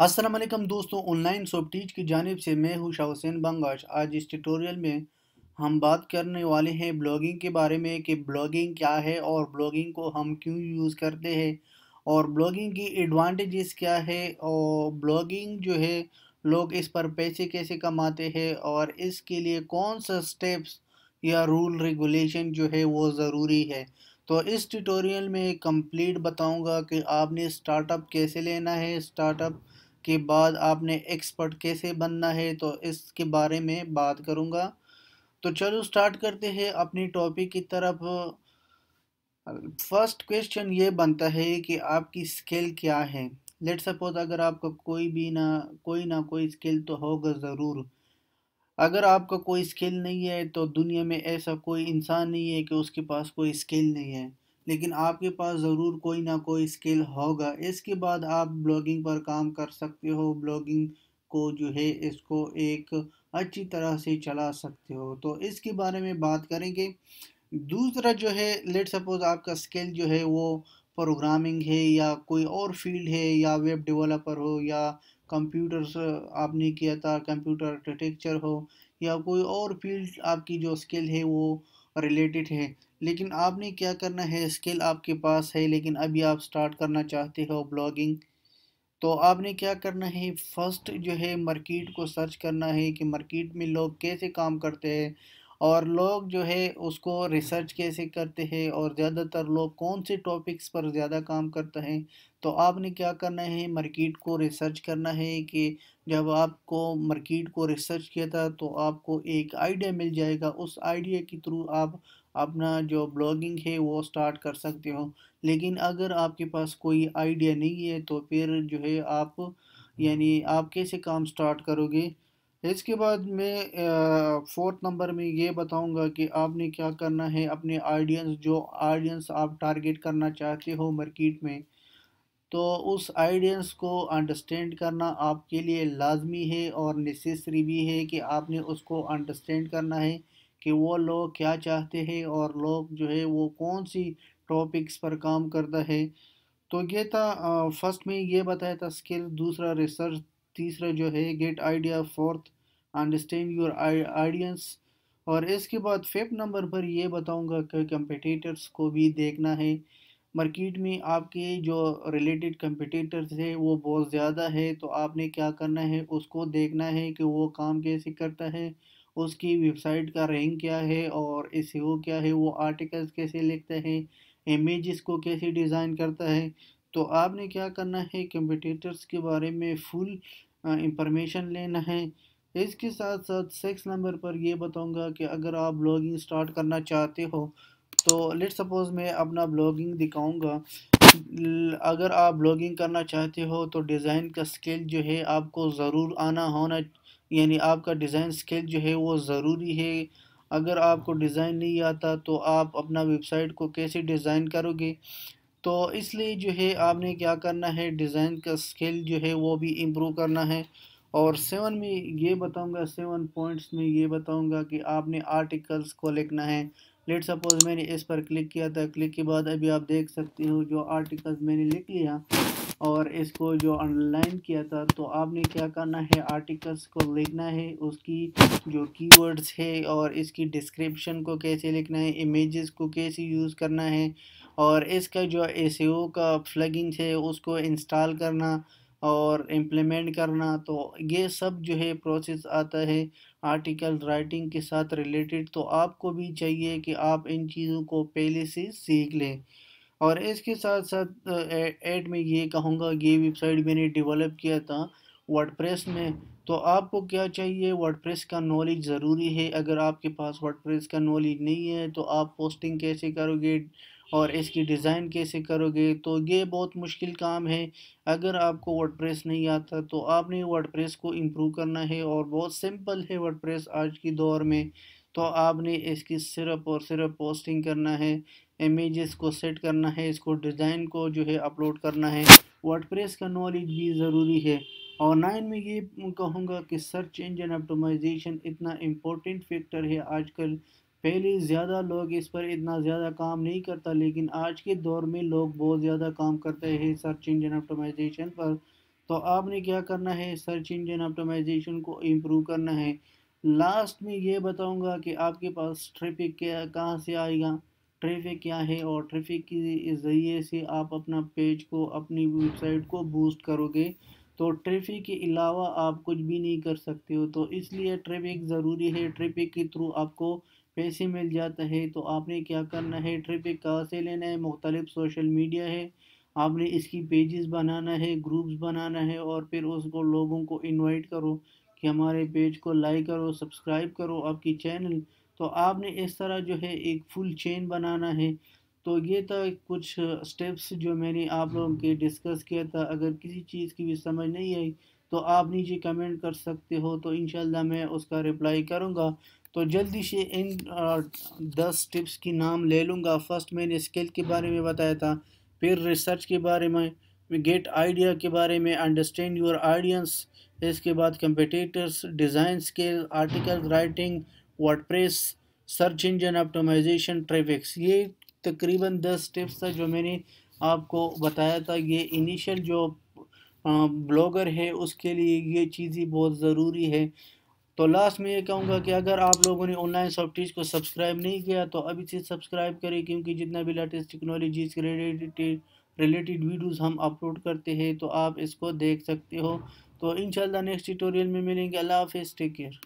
अस्सलाम वालेकुम दोस्तों, ऑनलाइन शॉप टीच की जानिब से मैं हूँ शाह हुसैन बंगाश। आज इस ट्यूटोरियल में हम बात करने वाले हैं ब्लॉगिंग के बारे में कि ब्लॉगिंग क्या है और ब्लॉगिंग को हम क्यों यूज़ करते हैं और ब्लॉगिंग की एडवांटेजेस क्या है और ब्लॉगिंग जो है लोग इस पर पैसे कैसे कमाते हैं और इसके लिए कौन सा स्टेप्स या रूल रेगुलेशन जो है वो ज़रूरी है। तो इस ट्यूटोरियल में कंप्लीट बताऊंगा कि आपने स्टार्टअप कैसे लेना है, स्टार्टअप के बाद आपने एक्सपर्ट कैसे बनना है, तो इसके बारे में बात करूंगा। तो चलो स्टार्ट करते हैं अपनी टॉपिक की तरफ। फर्स्ट क्वेश्चन ये बनता है कि आपकी स्किल क्या है। लेट सपोज अगर आपका कोई ना कोई स्किल तो होगा ज़रूर। अगर आपका कोई स्किल नहीं है तो दुनिया में ऐसा कोई इंसान नहीं है कि उसके पास कोई स्किल नहीं है, लेकिन आपके पास ज़रूर कोई ना कोई स्किल होगा। इसके बाद आप ब्लॉगिंग पर काम कर सकते हो, ब्लॉगिंग को जो है इसको एक अच्छी तरह से चला सकते हो। तो इसके बारे में बात करेंगे। दूसरा जो है, लेट सपोज आपका स्किल जो है वो प्रोग्रामिंग है या कोई और फील्ड है या वेब डेवलपर हो या कंप्यूटर्स आपने किया था, कंप्यूटर आर्किटेक्चर हो या कोई और फील्ड आपकी जो स्किल है वो रिलेटेड है। लेकिन आपने क्या करना है, स्किल आपके पास है लेकिन अभी आप स्टार्ट करना चाहते हो ब्लॉगिंग। तो आपने क्या करना है, फर्स्ट जो है मार्केट को सर्च करना है कि मार्केट में लोग कैसे काम करते हैं और लोग जो है उसको रिसर्च कैसे करते हैं और ज़्यादातर लोग कौन से टॉपिक्स पर ज़्यादा काम करते हैं। तो आपने क्या करना है, मार्केट को रिसर्च करना है कि जब आपको मार्केट को रिसर्च किया था तो आपको एक आइडिया मिल जाएगा। उस आइडिया के थ्रू आप अपना जो ब्लॉगिंग है वो स्टार्ट कर सकते हो। लेकिन अगर आपके पास कोई आइडिया नहीं है तो फिर जो है आप कैसे काम स्टार्ट करोगे। इसके बाद मैं फोर्थ नंबर में ये बताऊंगा कि आपने क्या करना है, अपने ऑडियंस आप टारगेट करना चाहते हो मार्केट में, तो उस आइडियंस को अंडरस्टैंड करना आपके लिए लाजमी है और नेसेसरी भी है कि आपने उसको अंडरस्टैंड करना है कि वो लोग क्या चाहते हैं और लोग जो है वो कौन सी टॉपिक्स पर काम करता है। तो ये था, फर्स्ट में ये बताया था स्किल, दूसरा रिसर्च, तीसरा जो है get idea, fourth understand your audience. और इसके बाद फिफ्थ नंबर पर ये बताऊंगा कि कंपटीटर्स को भी देखना है। मार्केट में आपके जो रिलेटेड कंपटीटर्स है वो बहुत ज़्यादा है, तो आपने क्या करना है, उसको देखना है कि वो काम कैसे करता है, उसकी वेबसाइट का रैंक क्या है और एसईओ क्या है, वो आर्टिकल्स कैसे लिखता है, इमेजेस को कैसे डिज़ाइन करता है। तो आपने क्या करना है, कंपटीटर्स के बारे में फुल इंफॉर्मेशन लेना है। इसके साथ साथ सिक्स नंबर पर ये बताऊंगा कि अगर आप ब्लॉगिंग स्टार्ट करना चाहते हो तो लेट सपोज मैं अपना ब्लॉगिंग दिखाऊंगा। अगर आप ब्लॉगिंग करना चाहते हो तो डिज़ाइन का स्किल जो है आपको ज़रूर आना होना, यानी आपका डिज़ाइन स्किल जो है वो ज़रूरी है। अगर आपको डिज़ाइन नहीं आता तो आप अपना वेबसाइट को कैसे डिज़ाइन करोगे। तो इसलिए जो है आपने क्या करना है, डिज़ाइन का स्किल जो है वो भी इम्प्रूव करना है। और सेवन में ये बताऊंगा, सेवन पॉइंट्स में ये बताऊंगा कि आपने आर्टिकल्स को लिखना है। लेट सपोज मैंने इस पर क्लिक किया था, क्लिक के बाद अभी आप देख सकते हो जो आर्टिकल्स मैंने लिख लिया और इसको जो अंडरलाइन किया था। तो आपने क्या करना है, आर्टिकल्स को लिखना है, उसकी जो कीवर्ड्स है और इसकी डिस्क्रिप्शन को कैसे लिखना है, इमेजेस को कैसे यूज़ करना है और इसका जो एसईओ का प्लगइन्स है उसको इंस्टॉल करना और इम्प्लीमेंट करना। तो ये सब जो है प्रोसेस आता है आर्टिकल राइटिंग के साथ रिलेटेड। तो आपको भी चाहिए कि आप इन चीज़ों को पहले से सीख लें। और इसके साथ साथ ऐड में ये कहूँगा, ये वेबसाइट मैंने डेवलप किया था वर्डप्रेस में। तो आपको क्या चाहिए, वर्डप्रेस का नॉलेज ज़रूरी है। अगर आपके पास वर्डप्रेस का नॉलेज नहीं है तो आप पोस्टिंग कैसे करोगे और इसकी डिज़ाइन कैसे करोगे, तो ये बहुत मुश्किल काम है। अगर आपको वर्डप्रेस नहीं आता तो आपने वर्डप्रेस को इम्प्रूव करना है और बहुत सिंपल है वर्डप्रेस आज की दौर में। तो आपने इसकी सिर्फ और सिर्फ पोस्टिंग करना है, इमेजेस को सेट करना है, इसको डिज़ाइन को जो है अपलोड करना है। वर्डप्रेस का नॉलेज भी ज़रूरी है। और नाइन में ये कहूँगा कि सर्च इंजन ऑप्टिमाइजेशन इतना इम्पोर्टेंट फैक्टर है आजकल। पहले ज़्यादा लोग इस पर इतना ज़्यादा काम नहीं करता, लेकिन आज के दौर में लोग बहुत ज़्यादा काम करते हैं सर्च इंजन ऑप्टिमाइजेशन पर। तो आपने क्या करना है, सर्च इंजन ऑप्टिमाइजेशन को इम्प्रूव करना है। लास्ट में ये बताऊंगा कि आपके पास ट्रैफिक क्या कहाँ से आएगा, ट्रैफिक क्या है, और ट्रैफिक के ज़रिए से आप अपना पेज को, अपनी वेबसाइट को बूस्ट करोगे। तो ट्रैफिक के अलावा आप कुछ भी नहीं कर सकते हो, तो इसलिए ट्रैफिक ज़रूरी है। ट्रैफिक के थ्रू आपको पैसे मिल जाता है। तो आपने क्या करना है, ट्रैफिक कहाँ से लेना है, मुख्तलिफ सोशल मीडिया है, आपने इसकी पेजेस बनाना है, ग्रुप्स बनाना है, और फिर उसको लोगों को इनवाइट करो कि हमारे पेज को लाइक करो, सब्सक्राइब करो आपकी चैनल। तो आपने इस तरह जो है एक फुल चेन बनाना है। तो ये था कुछ स्टेप्स जो मैंने आप लोगों के डिस्कस किया था। अगर किसी चीज़ की भी समझ नहीं आई तो आप नीचे कमेंट कर सकते हो, तो इंशाल्लाह मैं उसका रिप्लाई करूँगा। तो जल्दी से इन 10 टिप्स की नाम ले लूँगा। फर्स्ट मैंने स्किल के बारे में बताया था, फिर रिसर्च के बारे में, गेट आइडिया के बारे में, अंडरस्टैंड योर ऑडियंस, इसके बाद competitors, design skill, article writing, WordPress, search engine optimisation, traffics. ये तकरीबन 10 टिप्स था जो मैंने आपको बताया था। ये इनिशियल जो ब्लॉगर है उसके लिए ये चीज़ें बहुत ज़रूरी है। तो लास्ट में ये कहूँगा कि अगर आप लोगों ने ऑनलाइन सॉफ्टवेयर को सब्सक्राइब नहीं किया तो अभी से सब्सक्राइब करें, क्योंकि जितना भी लेटेस्ट टेक्नोलॉजी से रिलेटेड वीडियोस हम अपलोड करते हैं तो आप इसको देख सकते हो। तो इंशाल्लाह नेक्स्ट ट्यूटोरियल में मिलेंगे। अल्लाह हाफिज़, टेक केयर।